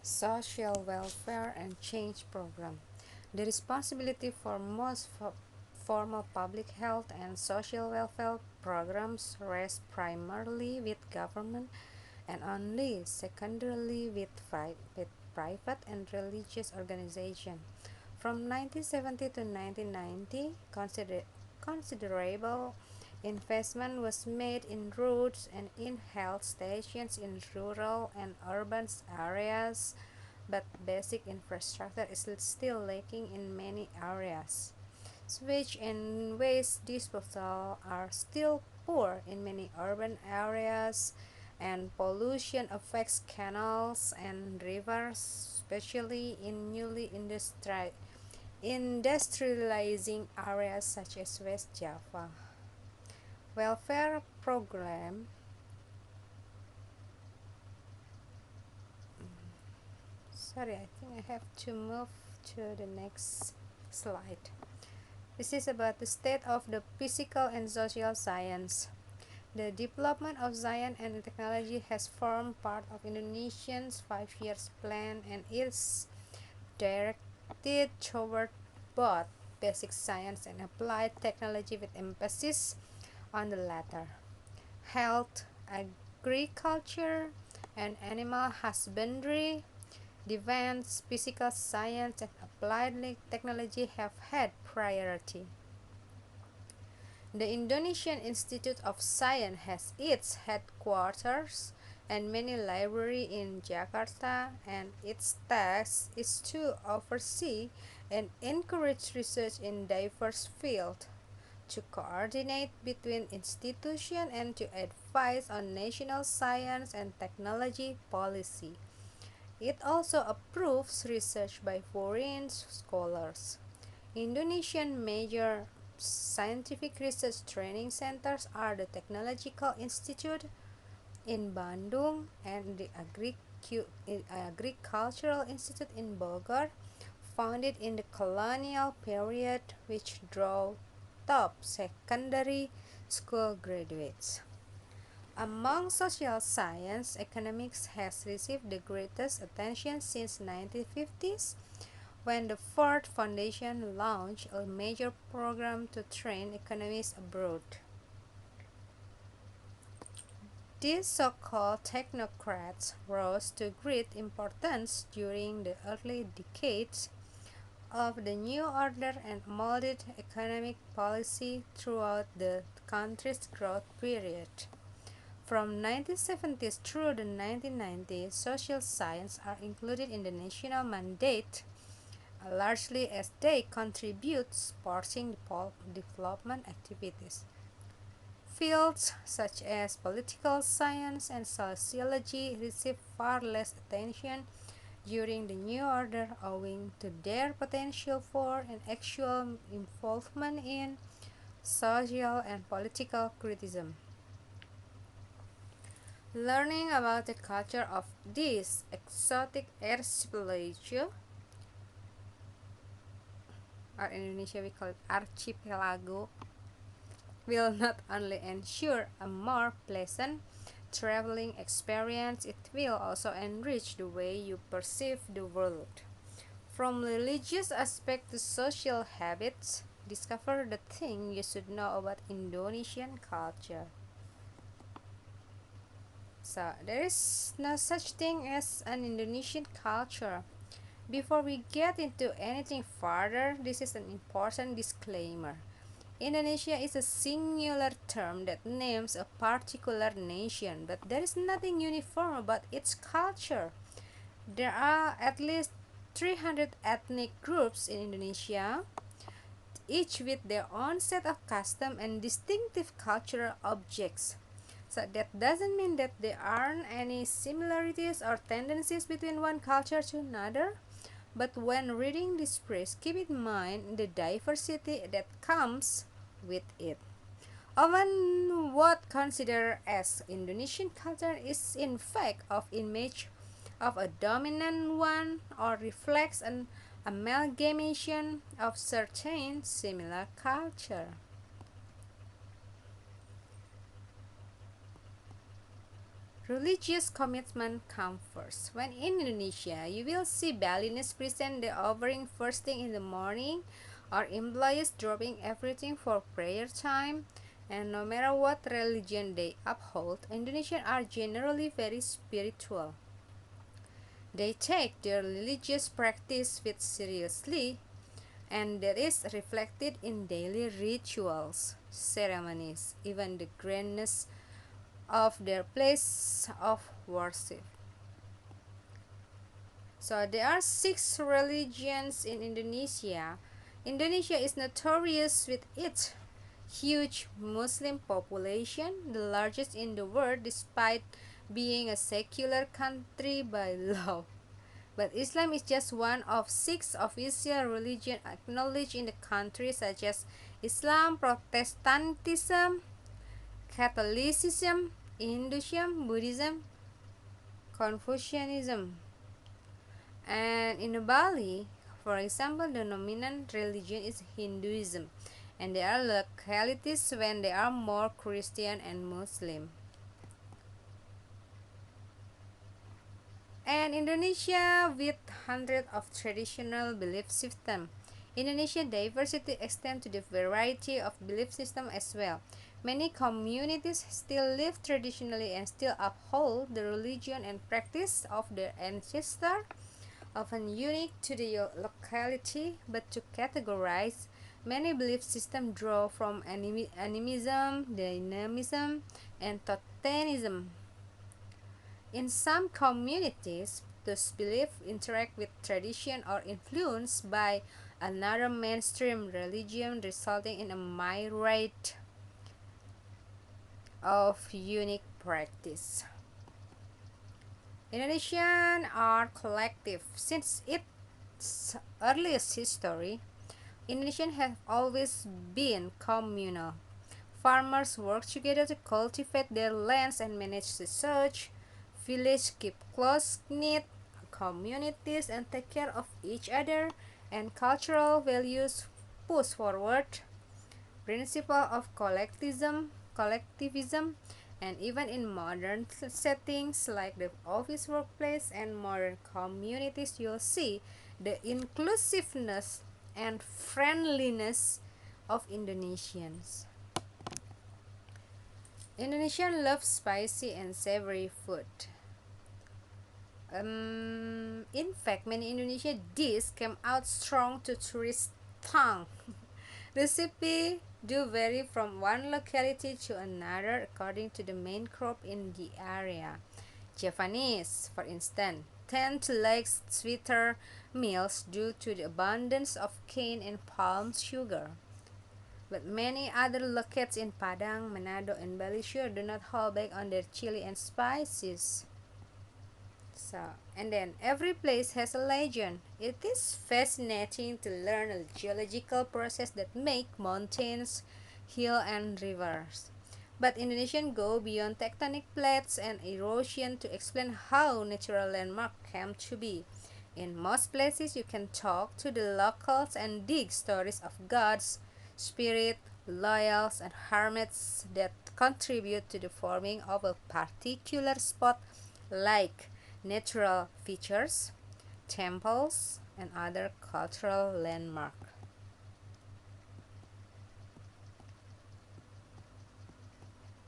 Social welfare and change program. The responsibility for most formal public health and social welfare programs rests primarily with government and only secondarily with private and religious organizations. From 1970 to 1990, considerable investment was made in roads and in health stations in rural and urban areas, but basic infrastructure is still lacking in many areas. Sewage and waste disposal are still poor in many urban areas, and pollution affects canals and rivers, especially in newly industrializing areas such as West Java. Welfare program. Sorry, I think I have to move to the next slide. This is about the state of the physical and social science. The development of science and technology has formed part of Indonesia's 5 year plan and is directed toward both basic science and applied technology with emphasis on the latter. Health, agriculture, and animal husbandry, defense, physical science, and applied technology have had priority. The Indonesian Institute of Science has its headquarters and many libraries in Jakarta, and its task is to oversee and encourage research in diverse fields, to coordinate between institutions, and to advise on national science and technology policy. It also approves research by foreign scholars. Indonesian major scientific research training centers are the Technological Institute in Bandung and the Agricultural Institute in Bogor, founded in the colonial period, which drew top secondary school graduates. Among social science, economics has received the greatest attention since 1950s, when the Ford Foundation launched a major program to train economists abroad. These so-called technocrats rose to great importance during the early decades of the New Order and molded economic policy throughout the country's growth period. From 1970s through the 1990s, social science are included in the national mandate, largely as they contribute supporting development activities. Fields such as political science and sociology receive far less attention during the New Order owing to their potential for and actual involvement in social and political criticism. Learning about the culture of this exotic archipelago, or in Indonesia we call it archipelago, will not only ensure a more pleasant traveling experience, it will also enrich the way you perceive the world. From religious aspect to social habits, discover the thing you should know about Indonesian culture. So, there is no such thing as an Indonesian culture. Before we get into anything further, this is an important disclaimer. Indonesia is a singular term that names a particular nation, but there is nothing uniform about its culture. There are at least 300 ethnic groups in Indonesia, each with their own set of customs and distinctive cultural objects. So that doesn't mean that there aren't any similarities or tendencies between one culture to another. But when reading this phrase, keep in mind the diversity that comes with it. Often what considered as Indonesian culture is in fact of image of a dominant one or reflects an amalgamation of certain similar culture. Religious commitment come first. When in Indonesia, you will see Balinese present the offering first thing in the morning, or employees dropping everything for prayer time. And no matter what religion they uphold, Indonesians are generally very spiritual. They take their religious practice with seriously, and that is reflected in daily rituals, ceremonies, even the grandness of their place of worship. So there are six religions in Indonesia. Indonesia is notorious with its huge Muslim population, the largest in the world despite being a secular country by law. But Islam is just one of six official religions acknowledged in the country, such as Islam, Protestantism, Catholicism, Hinduism, Buddhism, Confucianism. And in Bali, for example, the dominant religion is Hinduism, and there are localities when there are more Christian and Muslim. And Indonesia with hundreds of traditional belief systems. Indonesia diversity extends to the variety of belief system as well. Many communities still live traditionally and still uphold the religion and practice of their ancestors, often unique to the locality, but to categorize, many belief systems draw from animism, dynamism, and totemism. In some communities, those beliefs interact with tradition or influenced by another mainstream religion, resulting in a myriad of unique practice. Indonesian art collective. Since its earliest history, Indonesians have always been communal. Farmers work together to cultivate their lands and manage research. Villages keep close-knit communities and take care of each other, and cultural values push forward principle of collectivism, and even in modern settings like the office workplace and modern communities, you'll see the inclusiveness and friendliness of Indonesians. Indonesians love spicy and savory food. In fact, many Indonesian dishes came out strong to tourist tongue. Recipe do vary from one locality to another according to the main crop in the area. Japanese, for instance, tend to like sweeter meals due to the abundance of cane and palm sugar. But many other locales in Padang, Manado, and Bali sure do not hold back on their chili and spices. So, and then every place has a legend. It is fascinating to learn a geological process that make mountains, hills, and rivers. But Indonesians go beyond tectonic plates and erosion to explain how natural landmarks came to be. In most places, you can talk to the locals and dig stories of gods, spirits, loyals, and hermits that contribute to the forming of a particular spot, like natural features, temples, and other cultural landmarks.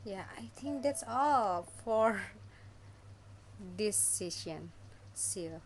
Yeah, I think that's all for this session. See you.